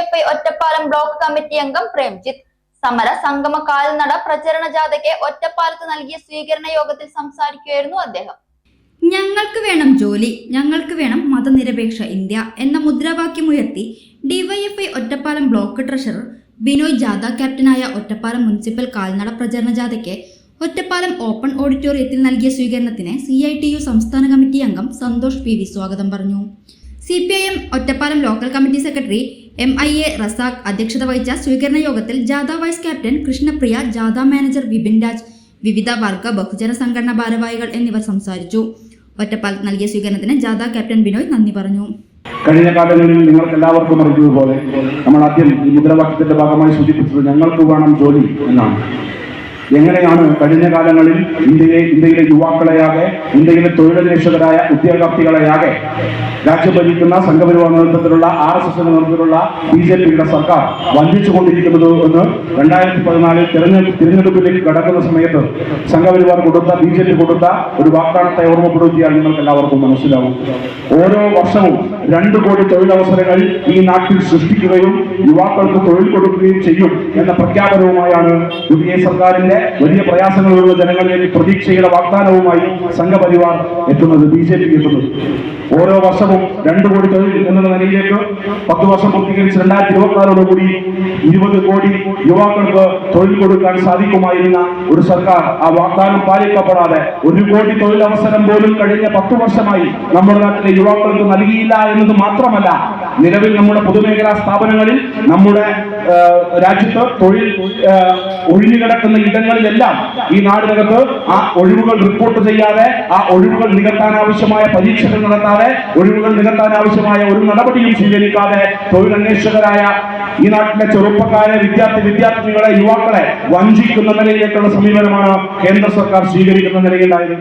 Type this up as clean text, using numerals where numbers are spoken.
DYFI Ottapalam block committee അംഗം പ്രേംജിത്ത്. സമര സംഗമ കാൽനട പ്രചരണ ജാഥയ്ക്ക് ഒറ്റപ്പാലത്ത് നൽകിയ സ്വീകരണ യോഗത്തിൽ സംസാരിക്കുകയായിരുന്നു അദ്ദേഹം. ഞങ്ങൾക്ക് വേണം ജോലി, ഞങ്ങൾക്ക് വേണം മതനിരപേക്ഷ ഇന്ത്യ എന്ന മുദ്രാവാക്യമുയർത്തി DYFI Ottapalam block treasurer Binoy ജാഥ ക്യാപ്റ്റനായ ഒറ്റപ്പാലം മുനിസിപ്പൽ കാൽനട പ്രചരണ ജാഥയ്ക്ക് ഒറ്റപ്പാലം ഓപ്പൺ ഓഡിറ്റോറിയത്തിൽ നൽകിയ സ്വീകരണത്തിന് CITU സംസ്ഥാന കമ്മിറ്റി അംഗം സന്തോഷ് PV സ്വാഗതം പറഞ്ഞു. CPIM Ottapalam local committee secretary MIA Razak അധ്യക്ഷത വഹിച്ച സ്വീകരണ യോഗത്തിൽ ജാഥ വൈസ് ക്യാപ്റ്റൻ കൃഷ്ണപ്രിയ, ജാഥ മാനേജർ വിപിൻ രാജ്, വിവിധ വർഗ ബഹുജന സംഘടനാ ഭാരവാഹികൾ എന്നിവർ സംസാരിച്ചു. ഒറ്റപ്പാലത്ത് നൽകിയ സ്വീകരണത്തിന് ജാഥ ക്യാപ്റ്റൻ ബിനോയ് നന്ദി പറഞ്ഞു. കഴിഞ്ഞ കാലങ്ങളിൽ നിങ്ങൾക്ക് എല്ലാവർക്കും അറിഞ്ഞതുപോലെ നമ്മൾ ആദ്യം ഈ മുദ്രാവാക്യത്തിന്റെ ഭാഗമായി സൂചിപ്പിച്ചത് ഞങ്ങൾക്ക് വേണം ജോലി എന്നാണ്. എങ്ങനെയാണ് കഴിഞ്ഞ കാലങ്ങളിൽ ഇന്ത്യയിലെ യുവാക്കളെയാകെ, ഇന്ത്യയിലെ തൊഴിലന്വേഷകരായ ഉദ്യോഗാർത്ഥികളെയാകെ രാജ്യം ഭരിക്കുന്ന സംഘപരിവാർ നേതൃത്വത്തിലുള്ള RSS നേതൃത്വത്തിലുള്ള BJPയുടെ സർക്കാർ വഞ്ചിച്ചുകൊണ്ടിരിക്കുന്നത് എന്ന് 2014 തിരഞ്ഞെടുപ്പിലേക്ക് കടക്കുന്ന സമയത്ത് സംഘപരിവാർ കൊടുത്ത, BJP കൊടുത്ത ഒരു വാഗ്ദാനത്തെ ഓർമ്മപ്പെടുത്തിയാൽ നിങ്ങൾക്ക് എല്ലാവർക്കും മനസ്സിലാവും. ഓരോ വർഷവും 2 കോടി തൊഴിലവസരങ്ങൾ ഈ നാട്ടിൽ സൃഷ്ടിക്കുകയും യുവാക്കൾക്ക് തൊഴിൽ കൊടുക്കുകയും ചെയ്യും എന്ന പ്രഖ്യാപനവുമായാണ് പുതിയ സർക്കാരിന്റെ വലിയ പ്രയാസങ്ങളുള്ള ജനങ്ങളിലേക്ക് പ്രതീക്ഷയുടെ വാഗ്ദാനവുമായി സംഘപരിവാർ എത്തുന്നത്, BJP എത്തുന്നത്. ഓരോ വർഷവും 2 കോടി തൊഴിൽ എന്നുള്ള നിലയിലേക്ക് 10 വർഷം പൂർത്തീകരിച്ച് 2024 20 കോടി യുവാക്കൾക്ക് തൊഴിൽ കൊടുക്കാൻ സാധിക്കുമായിരുന്ന ഒരു സർക്കാർ ആ വാഗ്ദാനം പാലിക്കപ്പെടാതെ 1 കോടി തൊഴിലവസരം പോലും കഴിഞ്ഞ 10 വർഷമായി നമ്മുടെ നാട്ടിലെ യുവാക്കൾക്ക് നൽകിയില്ല എന്നത് മാത്രമല്ല, നിലവിൽ നമ്മുടെ പൊതുമേഖലാ സ്ഥാപനങ്ങളിൽ നമ്മുടെ രാജ്യത്ത് തൊഴിൽ ഒഴിഞ്ഞുകിടക്കുന്ന ഇടങ്ങളിലെല്ലാം ഈ നാടിനകത്ത് ആ ഒഴിവുകൾ റിപ്പോർട്ട് ചെയ്യാതെ, ആ ഒഴിവുകൾ നികത്താൻ ആവശ്യമായ പരീക്ഷകൾ നടത്താതെ, ഒഴിവുകൾ നികത്താൻ ആവശ്യമായ ഒരു നടപടിയും സ്വീകരിക്കാതെ തൊഴിലന്വേഷകരായ ഈ നാട്ടിലെ ചെറുപ്പക്കാരെ, വിദ്യാർത്ഥിനികളെ, യുവാക്കളെ വഞ്ചിക്കുന്ന നിലയിലേക്കുള്ള സമീപനമാണ് കേന്ദ്ര സർക്കാർ സ്വീകരിക്കുന്ന നിലയിലായത്.